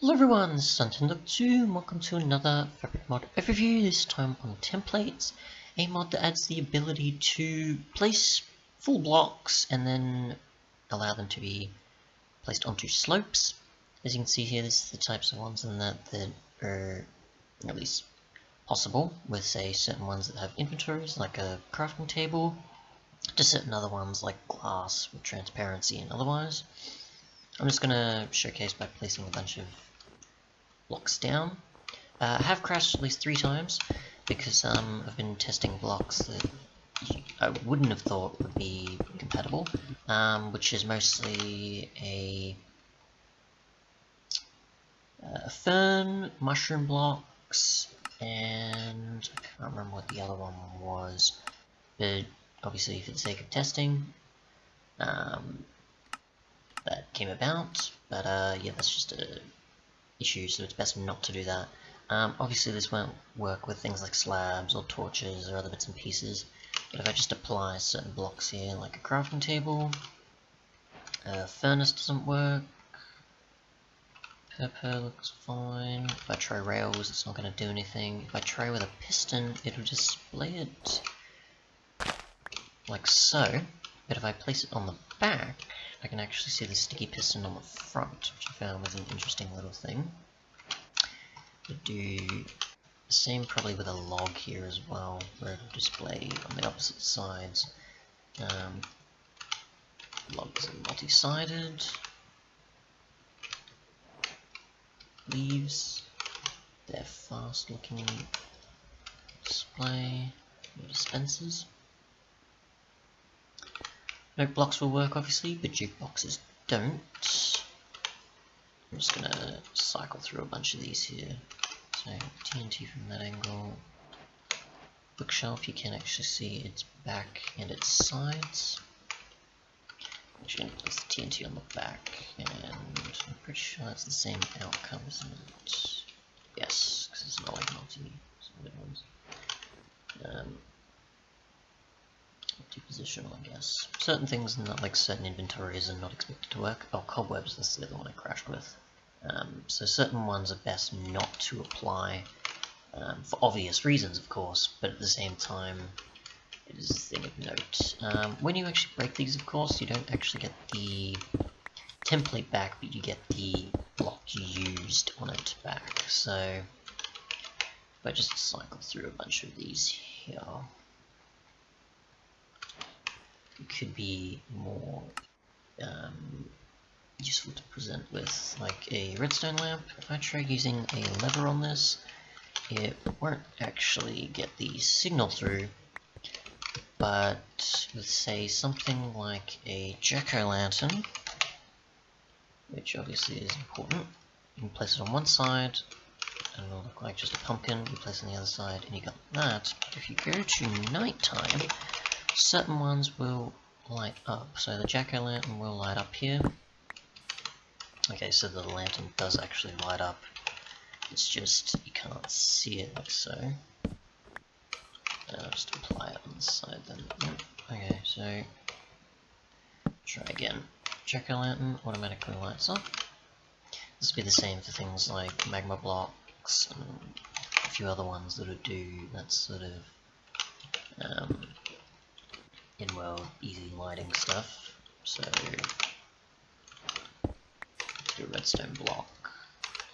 Hello everyone, this is Santin2 and welcome to another fabric mod overview, this time on templates, a mod that adds the ability to place full blocks and then allow them to be placed onto slopes. As you can see here, this is the types of ones in that are at least possible with, say, certain ones that have inventories like a crafting table, to certain other ones like glass with transparency and otherwise. I'm just going to showcase by placing a bunch of blocks down. I have crashed at least 3 times because I've been testing blocks that I wouldn't have thought would be compatible, which is mostly a fern, mushroom blocks, and I can't remember what the other one was, but obviously for the sake of testing, that came about, but yeah, that's just a issue, so it's best not to do that. Obviously this won't work with things like slabs or torches or other bits and pieces, but if I just apply certain blocks here, like a crafting table, furnace doesn't work, pepper looks fine, if I try rails it's not going to do anything, if I try with a piston it'll display it like so, but if I place it on the back I can actually see the sticky piston on the front, which I found was an interesting little thing. We'll do the same probably with a log here as well, where it'll display on the opposite sides. Logs are multi-sided. Leaves, they're fast looking display. No dispensers. Note blocks will work obviously, but jukeboxes don't. I'm just gonna cycle through a bunch of these here. So TNT from that angle. Bookshelf, you can actually see its back and its sides. Actually, I'm going to place the TNT on the back, and I'm pretty sure that's the same outcome, isn't it? Yes, because it's not like multi-sided ones. Multi-positional, I guess. Certain things, not like certain inventories, are not expected to work. Oh, cobwebs, that's the other one I crashed with. So certain ones are best not to apply, for obvious reasons, of course, but at the same time, it is a thing of note. When you actually break these, of course, you don't actually get the template back, but you get the block you used on it back. So, if I just cycle through a bunch of these here, it could be more useful to present with, like a redstone lamp. If I try using a lever on this, it won't actually get the signal through, but with, say, something like a jack-o'-lantern, which obviously is important, you can place it on one side, and it'll look like just a pumpkin. You place it on the other side, and you got that. But if you go to nighttime, certain ones will light up. So the jack-o'-lantern will light up here. Okay, so the lantern does actually light up. It's just you can't see it like so. I'll just apply it on the side then. Yep. Okay, so try again. Jack-o'-lantern automatically lights up. This will be the same for things like magma blocks and a few other ones that will do that sort of in-world easy lighting stuff. So do a redstone block,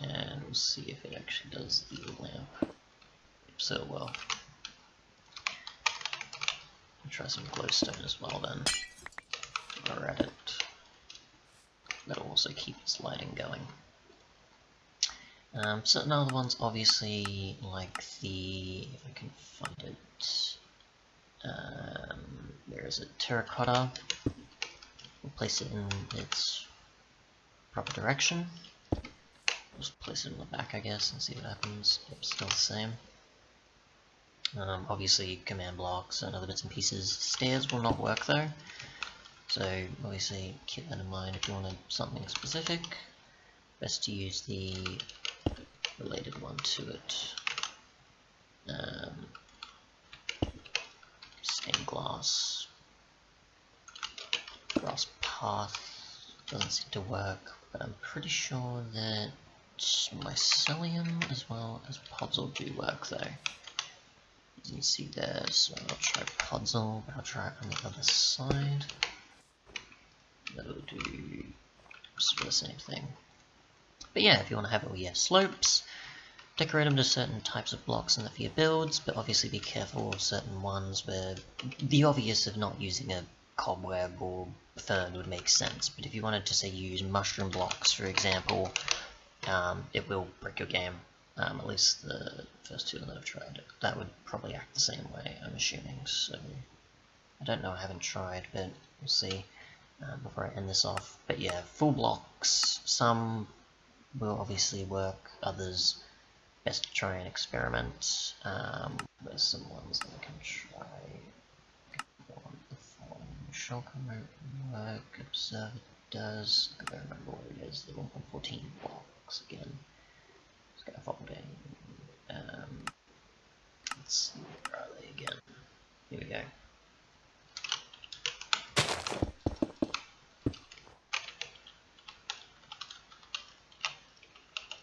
and we'll see if it actually does the lamp. So it will. I'll try some glowstone as well then. While we're at it. That'll also keep its lighting going. Certain other ones, obviously, like the, if I can find it, where is it, terracotta. We'll place it in its proper direction. Just place it in the back, I guess, and see what happens. Yep, still the same. Obviously, command blocks and other bits and pieces. Stairs will not work though, so obviously keep that in mind if you wanted something specific. Best to use the related one to it. Stained glass. Grass path doesn't seem to work, but I'm pretty sure that mycelium as well as podzol do work though. As you can see there, so I'll try podzol, but I'll try it on the other side. That'll do sort of the same thing. But yeah, if you want to have all your slopes, decorate them to certain types of blocks in the for your builds, but obviously be careful of certain ones where the obvious of not using a cobweb or fern would make sense. But if you wanted to say use mushroom blocks, for example, it will break your game. At least the first two that I've tried. That would probably act the same way, I'm assuming. So I don't know, I haven't tried, but we'll see before I end this off. But yeah, full blocks. Some will obviously work, others best to try and experiment. There's some ones that I can try. The following shulker won't work. Observer does. I don't remember what it is. The 1.14 blocks again. Scaffolding. Let's see, where are they again? Here we go.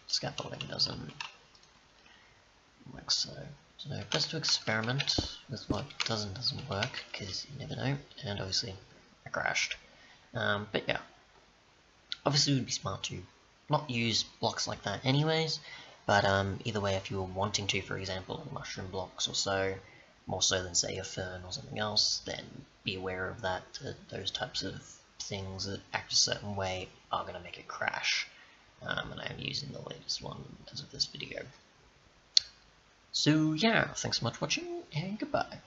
Scaffolding doesn't work, so best to experiment with what doesn't work, because you never know, and obviously I crashed. But yeah, obviously it would be smart to not use blocks like that anyways, but either way, if you were wanting to, for example, mushroom blocks or so, more so than say a fern or something else, then be aware of that. Those types of things that act a certain way are going to make it crash. And I'm using the latest one as of this video. So yeah, thanks so much for watching, and goodbye.